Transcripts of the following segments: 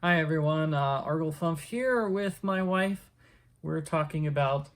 Hi everyone, Arglefump here with my wife. We're talking about,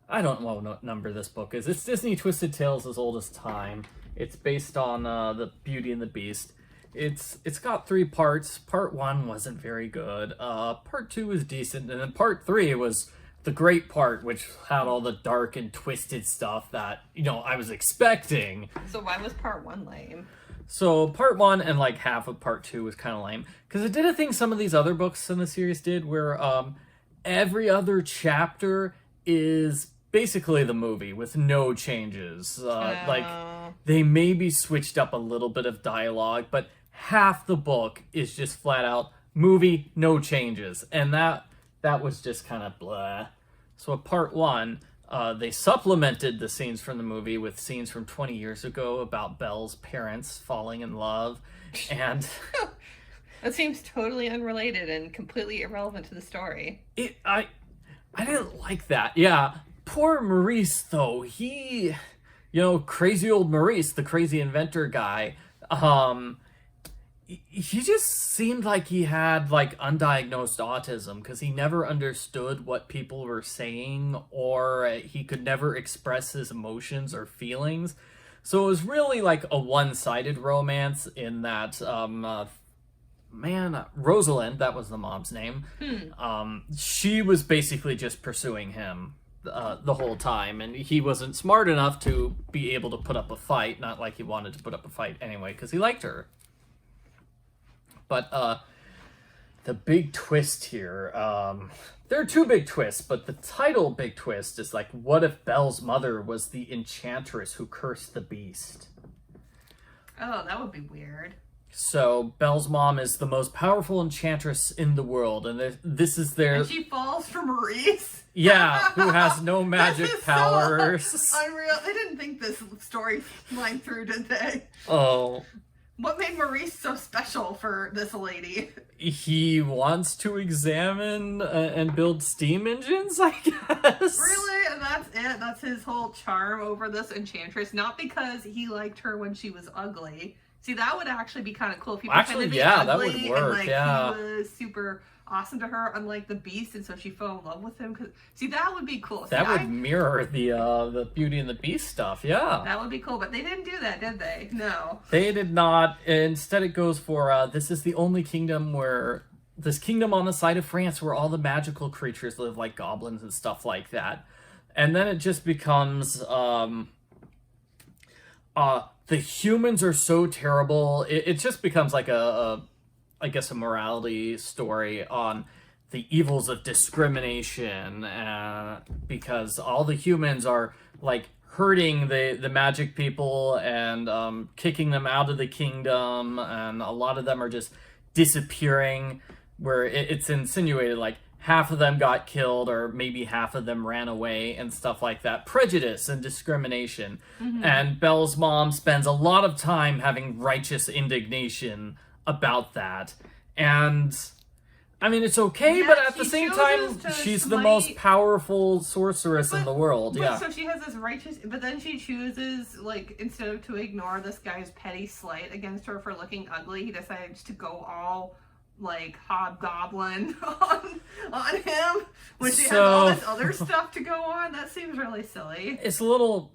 I don't know what number this book is. It's Disney Twisted Tales as Old as Time. It's based on the Beauty and the Beast. It's got 3 parts. Part 1 wasn't very good. Part 2 was decent, and then Part 3 was the great part, which had all the dark and twisted stuff that, I was expecting. So why was part 1 lame? So part 1 and like half of part 2 was kind of lame because it did a thing some of these other books in the series did, where every other chapter is basically the movie with no changes. Like they maybe switched up a little bit of dialogue, but half the book is just flat out movie, no changes, and that was just kind of blah. So part 1. They supplemented the scenes from the movie with scenes from 20 years ago about Belle's parents falling in love, and that seems totally unrelated and completely irrelevant to the story. I didn't like that. Yeah, poor Maurice though. He, crazy old Maurice, the crazy inventor guy. He just seemed like he had like undiagnosed autism because he never understood what people were saying, or he could never express his emotions or feelings. So it was really like a one-sided romance in that Rosalind, that was the mom's name. She was basically just pursuing him the whole time, and he wasn't smart enough to be able to put up a fight. Not like he wanted to put up a fight anyway because he liked her. But the big twist here, there are 2 big twists, but the title big twist is like, what if Belle's mother was the enchantress who cursed the beast? Oh, that would be weird. So Belle's mom is the most powerful enchantress in the world, and this is their... And she falls for Maurice? Yeah, who has no magic powers. So unreal. They didn't think this story line through, did they? Oh... What made Maurice so special for this lady? He wants to examine and build steam engines, I guess. Really? And that's it? That's his whole charm over this enchantress? Not because he liked her when she was ugly. See, that would actually be kind of cool if he pretended to be ugly, that would work, and he was super awesome to her, unlike the Beast, and so she fell in love with him. See, that would be cool. That would mirror the Beauty and the Beast stuff, yeah. That would be cool, but they didn't do that, did they? No. They did not. Instead, it goes for, this is the only kingdom this kingdom on the side of France where all the magical creatures live, like goblins and stuff like that. And then it just becomes, the humans are so terrible. It just becomes like I guess a morality story on the evils of discrimination, because all the humans are like hurting the magic people and kicking them out of the kingdom, and a lot of them are just disappearing, where it's insinuated like half of them got killed or maybe half of them ran away and stuff like that. Prejudice and discrimination. Mm-hmm. And Belle's mom spends a lot of time having righteous indignation about that, and I mean it's okay, but at the same time she's the most powerful sorceress in the world. So she has this righteous, but then she chooses, like, instead of to ignore this guy's petty slight against her for looking ugly, he decides to go all like hobgoblin on him when she has all this other stuff to go on. That seems really silly. It's a little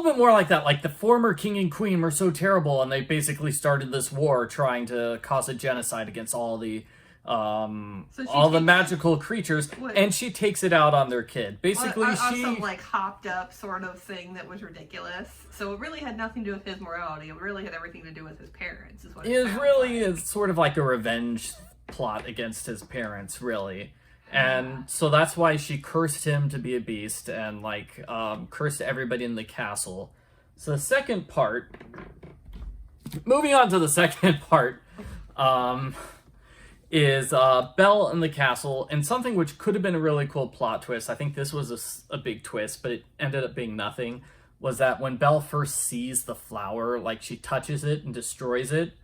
bit more like that. Like, the former king and queen were so terrible, and they basically started this war trying to cause a genocide against all the magical creatures, and she takes it out on their kid. Basically, on some like hopped up sort of thing that was ridiculous. So it really had nothing to do with his morality. It really had everything to do with his parents. Is what it was really like. It's sort of like a revenge plot against his parents, really. And so that's why she cursed him to be a beast and, like, cursed everybody in the castle. So the second part, moving on to the second part, is Belle in the castle, and something which could have been a really cool plot twist. I think this was a big twist, but it ended up being nothing, was that when Belle first sees the flower, like, she touches it and destroys it.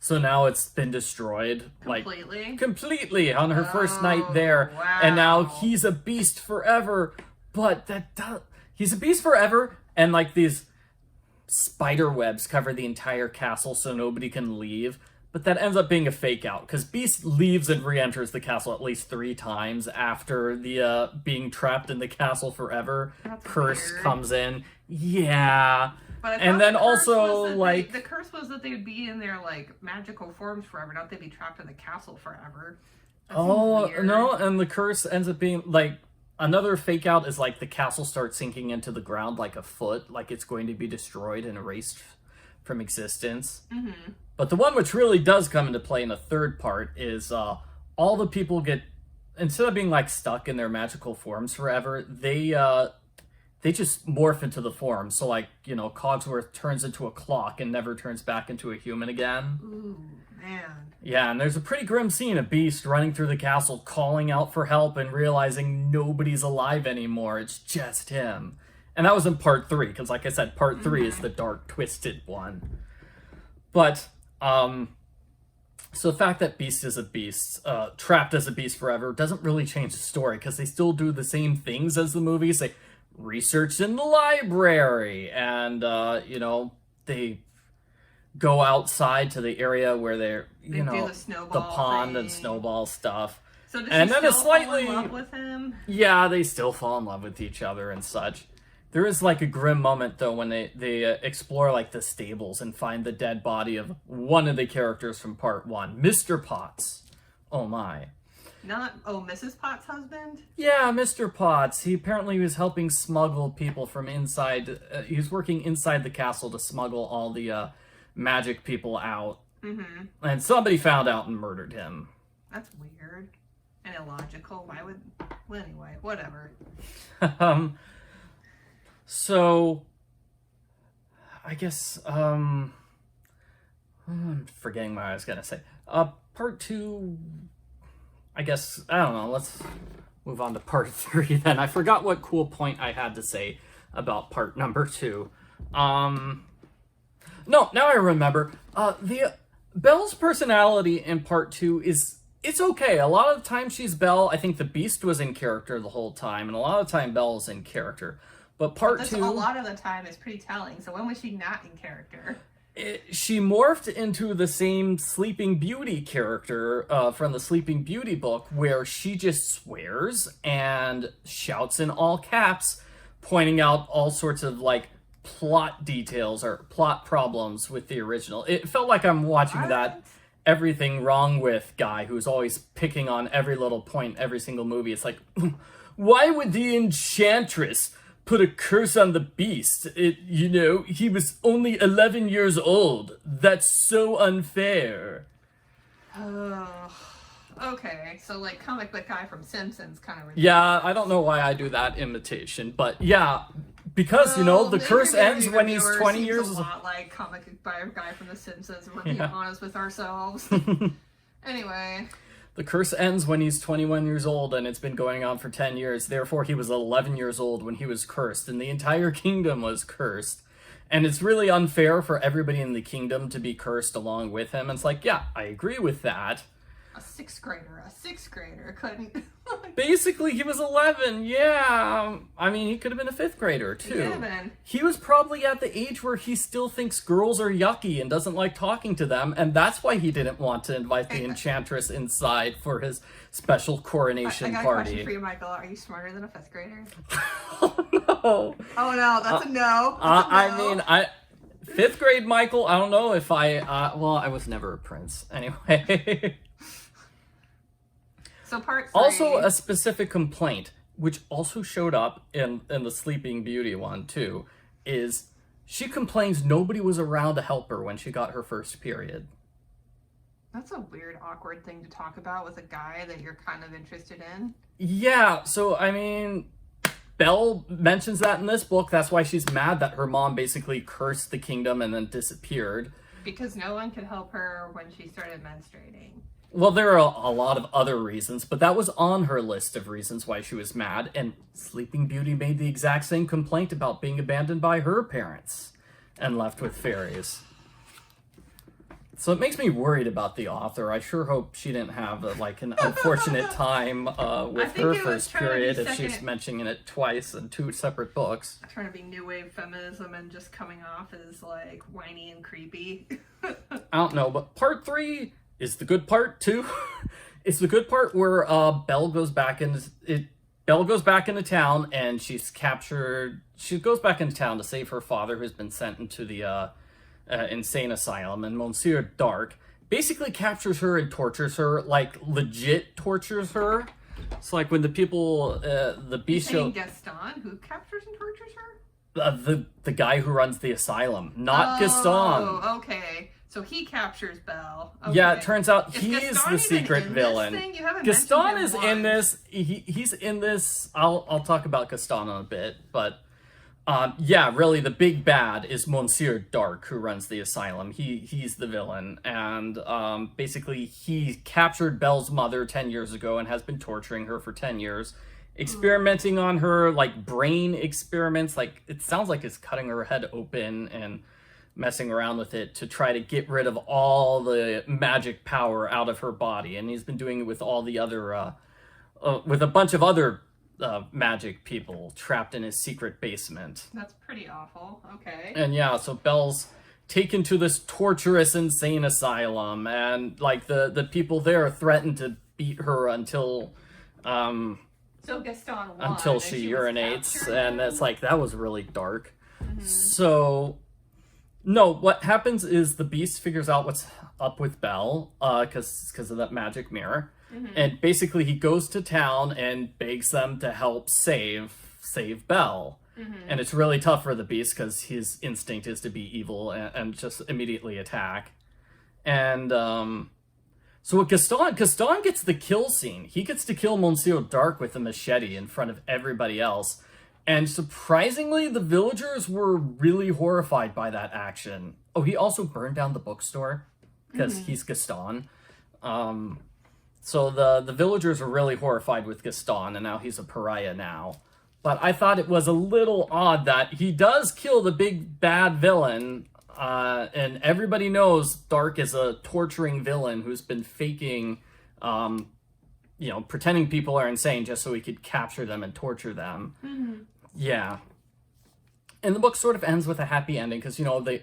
So now it's been destroyed, completely on her first night there. Wow. And now he's a beast forever. But he's a beast forever, and like these spider webs cover the entire castle so nobody can leave. But that ends up being a fake out, because Beast leaves and re-enters the castle at least 3 times after the being trapped in the castle forever. That's Curse weird. comes in. Yeah. But I And thought then the curse also, was that like... the curse was that they'd be in their like magical forms forever, not they'd be trapped in the castle forever. That seems weird. No, and the curse ends up being, like... Another fake out is, like, the castle starts sinking into the ground like a foot, like it's going to be destroyed and erased from existence. Mm-hmm. But the one which really does come into play in the third part is all the people get, instead of being like stuck in their magical forms forever, they just morph into the form. So like, you know, Cogsworth turns into a clock and never turns back into a human again. Ooh, man. Yeah, and there's a pretty grim scene of Beast running through the castle, calling out for help and realizing nobody's alive anymore. It's just him. And that was in part 3, because like I said, part 3 is the dark, twisted one. But, so the fact that Beast is a beast, trapped as a beast forever, doesn't really change the story, because they still do the same things as the movies. They research in the library, and, you know, they go outside to the area where they're, you know, the pond and snowball stuff. So does and she then still a slightly, fall in love with him? Yeah, they still fall in love with each other and such. There is like a grim moment though when they explore like the stables and find the dead body of one of the characters from part 1, Mr. Potts. Oh my. Mrs. Potts' husband? Yeah, Mr. Potts. He apparently was helping smuggle people from inside. He was working inside the castle to smuggle all the magic people out. Mm-hmm. And somebody found out and murdered him. That's weird and illogical. Why would... Well, anyway, whatever. So, I guess, I'm forgetting what I was gonna say. Part 2, I guess, I don't know, let's move on to part 3 then. I forgot what cool point I had to say about part number 2. No, now I remember. Belle's personality in part 2 it's okay. A lot of the time she's Belle. I think the Beast was in character the whole time, and a lot of the time Belle's in character. But part 2... A lot of the time is pretty telling, so when was she not in character? She morphed into the same Sleeping Beauty character from the Sleeping Beauty book, where she just swears and shouts in all caps, pointing out all sorts of, like, plot details or plot problems with the original. It felt like I'm watching that Everything Wrong With guy who's always picking on every little point, every single movie. It's like, why would the enchantress put a curse on the Beast? You know, he was only 11 years old. That's so unfair. Okay, so like comic book guy from Simpsons kind of... Yeah, I don't know why I do that imitation, but yeah, because, you know, the curse ends when he's 20 years old. A lot like comic book guy from The Simpsons, if we're being honest with ourselves. Anyway... The curse ends when he's 21 years old, and it's been going on for 10 years. Therefore, he was 11 years old when he was cursed, and the entire kingdom was cursed. And it's really unfair for everybody in the kingdom to be cursed along with him. And it's like, yeah, I agree with that. A sixth grader couldn't... Basically, he was 11, yeah. I mean, he could have been a 5th grader, too. He could have been. He was probably at the age where he still thinks girls are yucky and doesn't like talking to them, and that's why he didn't want to invite the enchantress inside for his special coronation party. I got a question for you, Michael. Are you smarter than a 5th grader? Oh, no. Oh, no, that's a no. I mean, 5th grade Michael, I don't know if well, I was never a prince. Anyway... So part 3... Also, a specific complaint, which also showed up in the Sleeping Beauty one, too, is she complains nobody was around to help her when she got her first period. That's a weird, awkward thing to talk about with a guy that you're kind of interested in. Yeah, so, I mean, Belle mentions that in this book. That's why she's mad that her mom basically cursed the kingdom and then disappeared. Because no one could help her when she started menstruating. Well, there are a lot of other reasons, but that was on her list of reasons why she was mad, and Sleeping Beauty made the exact same complaint about being abandoned by her parents and left with fairies. So it makes me worried about the author. I sure hope she didn't have an unfortunate time with her first period if she's mentioning it twice in two separate books. Trying to be new wave feminism and just coming off as like whiny and creepy. I don't know, but part 3 is the good part too. It's the good part where Belle goes back into town and she's captured. She goes back into town to save her father, who's been sent into the insane asylum, and Monsieur Dark basically captures her and tortures her, like legit tortures her. It's like when the people, the beast show. Gaston, who captures and tortures her? The guy who runs the asylum, not Gaston. Oh, okay. So he captures Belle. Okay. Yeah, it turns out he's the secret villain. Gaston is once. in this. He's in this. I'll talk about Gaston in a bit, but yeah, really the big bad is Monsieur Dark, who runs the asylum. He's the villain, and basically he captured Belle's mother 10 years ago and has been torturing her for 10 years, experimenting on her, like brain experiments. Like it sounds like it's cutting her head open and messing around with it to try to get rid of all the magic power out of her body. And he's been doing it with all the other, with a bunch of other magic people trapped in his secret basement. That's pretty awful. Okay. And yeah, so Belle's taken to this torturous, insane asylum, and like the people there threaten to beat her until so Gaston won, until she urinates, and it's like that was really dark. So no, what happens is the beast figures out what's up with Belle, because of that magic mirror. And basically he goes to town and begs them to help save Belle. And it's really tough for the beast because his instinct is to be evil and just immediately attack. And so what Gaston gets the kill scene. He gets to kill Monsieur Dark with a machete in front of everybody else. And surprisingly, the villagers were really horrified by that action. Oh, he also burned down the bookstore because he's Gaston. So the villagers were really horrified with Gaston, and now he's a pariah now. But I thought it was a little odd that he does kill the big bad villain, and everybody knows Dark is a torturing villain who's been faking, pretending people are insane just so he could capture them and torture them. Yeah. And the book sort of ends with a happy ending because,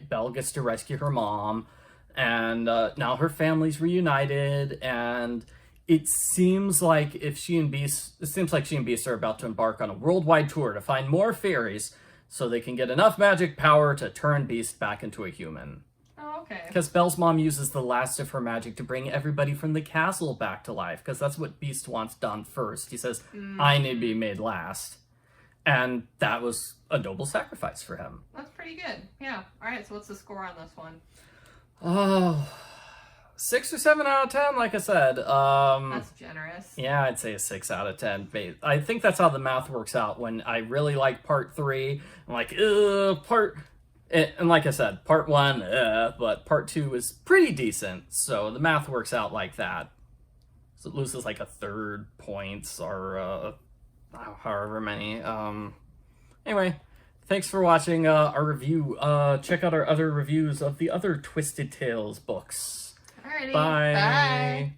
Belle gets to rescue her mom, and now her family's reunited, and it seems like she and Beast are about to embark on a worldwide tour to find more fairies so they can get enough magic power to turn Beast back into a human. Oh, okay. Because Belle's mom uses the last of her magic to bring everybody from the castle back to life, because that's what Beast wants done first. He says, I need to be made last. And that was a noble sacrifice for him. That's pretty good. Yeah. All right, so what's the score on this one? Oh, 6 or 7 out of 10, like I said. That's generous. Yeah, I'd say a 6 out of 10. I think that's how the math works out. When I really like part 3, I'm like, and like I said, part 1, but part 2 is pretty decent. So the math works out like that. So it loses like a third points or however many. Anyway, thanks for watching our review. Check out our other reviews of the other Twisted Tales books. Alrighty. Bye. Bye.